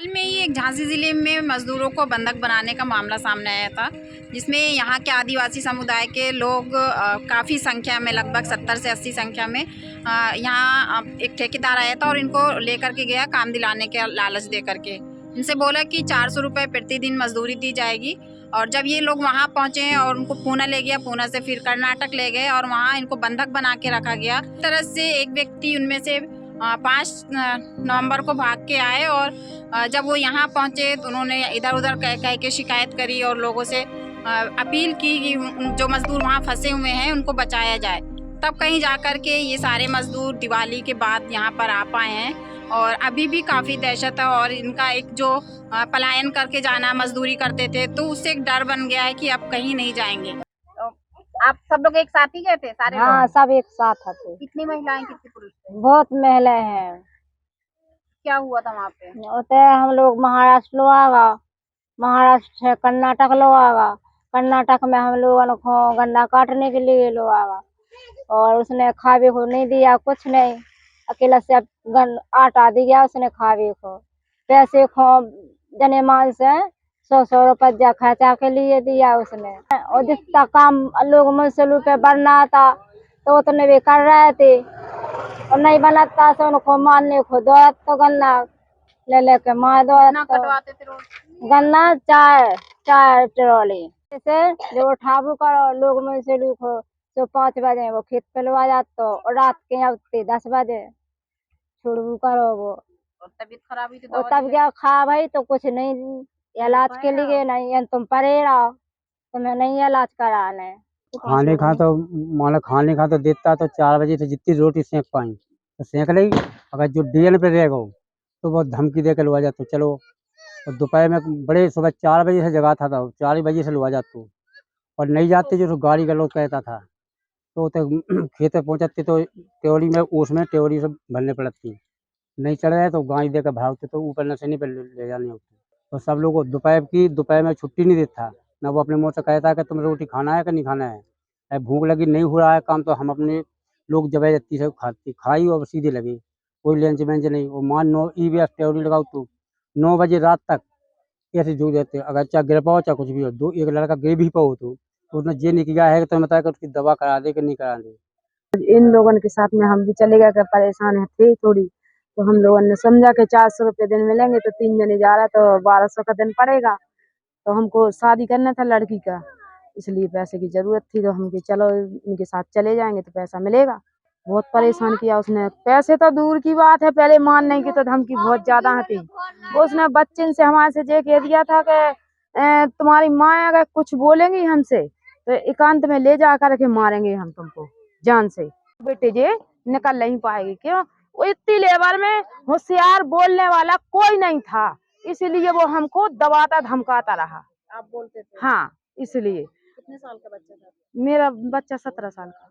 हाल में ही एक झांसी जिले में मजदूरों को बंधक बनाने का मामला सामने आया था, जिसमें यहाँ के आदिवासी समुदाय के लोग काफ़ी संख्या में, लगभग 70 से 80 संख्या में यहाँ एक ठेकेदार आया था और इनको लेकर के गया काम दिलाने के लालच दे करके। इनसे बोला कि 400 रुपये प्रतिदिन मजदूरी दी जाएगी। और जब ये लोग वहाँ पहुँचे और उनको पूना ले गया, पूना से फिर कर्नाटक ले गए और वहाँ इनको बंधक बना के रखा गया। इस तरह से एक व्यक्ति उनमें से 5 नवंबर को भाग के आए और जब वो यहाँ पहुँचे तो उन्होंने इधर उधर कह के शिकायत करी और लोगों से अपील की कि जो मजदूर वहाँ फंसे हुए हैं उनको बचाया जाए। तब कहीं जाकर के ये सारे मजदूर दिवाली के बाद यहाँ पर आ पाए हैं और अभी भी काफ़ी दहशत है। और इनका एक जो पलायन करके जाना, मजदूरी करते थे, तो उससे एक डर बन गया है कि अब कहीं नहीं जाएंगे। तो आप सब लोग एक साथ ही गए थे सारे? हाँ, सब एक साथ थे। कितनी महिलाएं, कितने पुरुष थे? बहुत महिलाएं हैं। क्या हुआ था वहाँ पे? होते हम लोग महाराष्ट्र लो आगा, महाराष्ट्र से कर्नाटक लो आगा। कर्नाटक में हम लोगों को गन्ना काटने के लिए लो आगा और उसने खावे को नहीं दिया, कुछ नहीं, अकेला से आटा दिया उसने खावे को। पैसे को जने मान से 100 रुपया खर्चा के लिए दिया उसने। और जितना काम लोग मुझसे रुपये बढ़ना था तो उतने भी कर रहे थे और नहीं बनाता से उनको मारने को दौड़त तो गन्ना ले लेके मार दो। कटवाते थे रोज? गन्ना चार ट्रॉली से जो उठाबू करो लोग मुझसे लिखो तो 5 बजे वो खेत पे लगा जाते और रात के आते 10 बजे छोड़बू करो वो। और तबीयत खराब हुई और तब क्या खा भाई तो कुछ नहीं, इलाज के लिए नहीं, तुम परे रहो, तुम्हें नहीं इलाज कराने। खाने खा तो देता तो 4 बजे से जितनी रोटी सेक पाई तो सेक ली। अगर जो डेल पे रह गो तो वो धमकी दे के लुआ जाते चलो। और दोपहर में बड़े सुबह 4 बजे से जगा था 4 बजे से लुआ जाते और नहीं जाते जो गाड़ी का लोग कहता था तो खेत में पहुँचाते तो ट्योली में उसमें ट्योली से भरने पड़ती। नहीं चढ़ रहे तो गाड़ी दे कर भागते तो ऊपर नशेनी पर ले जाने होते। तो सब लोग को दोपहर में छुट्टी नहीं देता ना, वो अपने मुँह से कहता है कि तुम रोटी खाना है कि नहीं खाना है। भूख लगी नहीं हो रहा है काम तो हम अपने लोग जबरदस्ती से खाई और सीधे लगे, कोई लंच वेंच नहीं। और मान 9 ई ट्योरी लगाओ तो 9 बजे रात तक ऐसे जो देते, अगर चाहे गिर पाओ चाहे कुछ भी हो। एक लड़का गिर भी पाओ तो उसने ये नहीं किया है कि तुम्हें बताया कि उसकी दवा करा दे कि नहीं करा दे। इन लोगों के साथ में हम भी चले गए कर परेशान थे थोड़ी, तो हम लोगों ने समझा कि 400 रुपये दिन मिलेंगे तो 3 जने जा रहा तो 1200 का दिन पड़ेगा। तो हमको शादी करना था लड़की का, इसलिए पैसे की जरूरत थी तो हम कि चलो इनके साथ चले जाएंगे तो पैसा मिलेगा। बहुत परेशान किया उसने, पैसे तो दूर की बात है, पहले मान नहीं की तो धमकी बहुत ज्यादा थी। उसने बच्चे से हमारे से ये कह दिया था कि तुम्हारी माँ अगर कुछ बोलेंगी हमसे तो एकांत में ले जा कर के मारेंगे हम तुमको जान से। बेटे जे निकल नहीं पाएगी, क्यों? वो इतनी लेबर में होशियार बोलने वाला कोई नहीं था, इसलिए वो हमको दबाता धमकाता रहा। आप बोलते थे? हाँ, इसलिए। कितने साल का बच्चा था? मेरा बच्चा 17 साल का।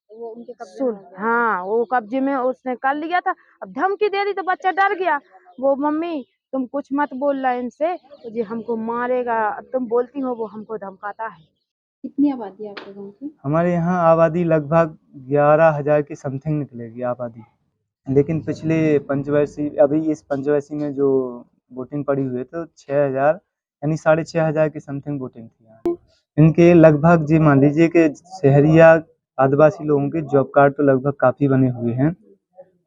वो उनके कब्जे में हो गया? हाँ, वो कब्जे में उसने कर लिया था। अब धमकी दे दी तो बच्चा डर गया। वो मम्मी तुम कुछ मत बोलना इनसे, तो ये हमको मारेगा, तुम बोलती हो वो हमको धमकाता है। कितनी आबादी है आपके गाँव की? हमारे यहाँ आबादी लगभग 11,000 की समथिंग निकलेगी आबादी। लेकिन पिछले पंचवर्षीय अभी इस पंचवर्षीय में जो वोटिंग पड़ी हुई है तो 6,000 यानी 6,500 की समथिंग वोटिंग थी यहाँ। इनके लगभग जी मान लीजिए कि शहरी या आदिवासी लोगों के जॉब कार्ड तो लगभग काफ़ी बने हुए हैं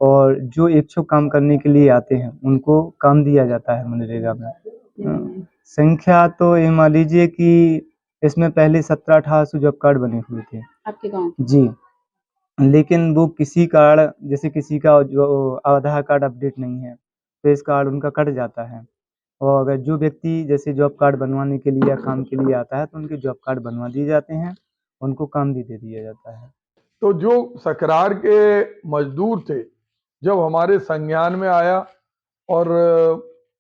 और जो इच्छुक काम करने के लिए आते हैं उनको काम दिया जाता है मनरेगा में। संख्या तो ये मान लीजिए कि इसमें पहले 1700-1800 जॉब कार्ड बने हुए थे आपके गाँव जी, लेकिन वो किसी कारण जैसे किसी का जो आधार कार्ड अपडेट नहीं है तो इस कार्ड उनका कट जाता है। और अगर जो व्यक्ति जैसे जॉब कार्ड बनवाने के लिए या काम के लिए आता है तो उनके जॉब कार्ड बनवा दिए जाते हैं, उनको काम भी दे दिया जाता है। तो जो सकरार के मजदूर थे जब हमारे संज्ञान में आया और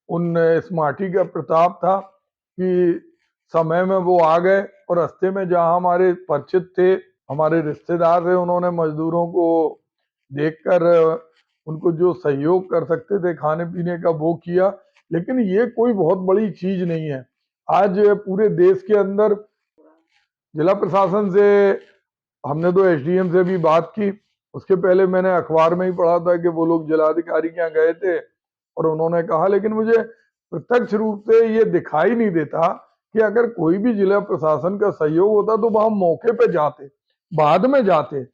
उन इस माटी का प्रताप था कि समय में वो आ गए और रास्ते में जहाँ हमारे परिचित थे, हमारे रिश्तेदार थे, उन्होंने मजदूरों को देखकर उनको जो सहयोग कर सकते थे खाने पीने का वो किया। लेकिन ये कोई बहुत बड़ी चीज नहीं है। आज पूरे देश के अंदर जिला प्रशासन से हमने तो एसडीएम से भी बात की, उसके पहले मैंने अखबार में ही पढ़ा था कि वो लोग जिलाधिकारी के यहाँ गए थे और उन्होंने कहा, लेकिन मुझे प्रत्यक्ष रूप से ये दिखाई नहीं देता कि अगर कोई भी जिला प्रशासन का सहयोग होता तो वहां मौके पे जाते, बाद में जाते,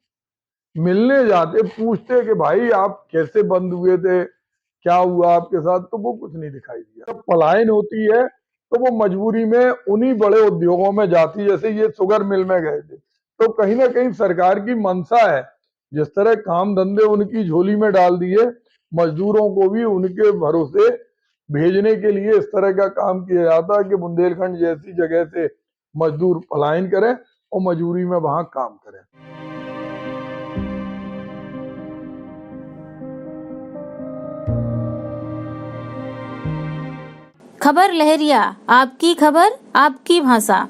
मिलने जाते, पूछते कि भाई आप कैसे बंद हुए थे, क्या हुआ आपके साथ, तो वो कुछ नहीं दिखाई दिया। जब पलायन होती है तो वो मजबूरी में उन्हीं बड़े उद्योगों में जाती, जैसे ये शुगर मिल में गए थे। तो कहीं ना कहीं सरकार की मंशा है, जिस तरह काम धंधे उनकी झोली में डाल दिए, मजदूरों को भी उनके भरोसे भेजने के लिए इस तरह का काम किया जाता है कि बुंदेलखंड जैसी जगह से मजदूर पलायन करें और मजबूरी में वहां काम करें। खबर लहरिया, आपकी खबर आपकी भाषा।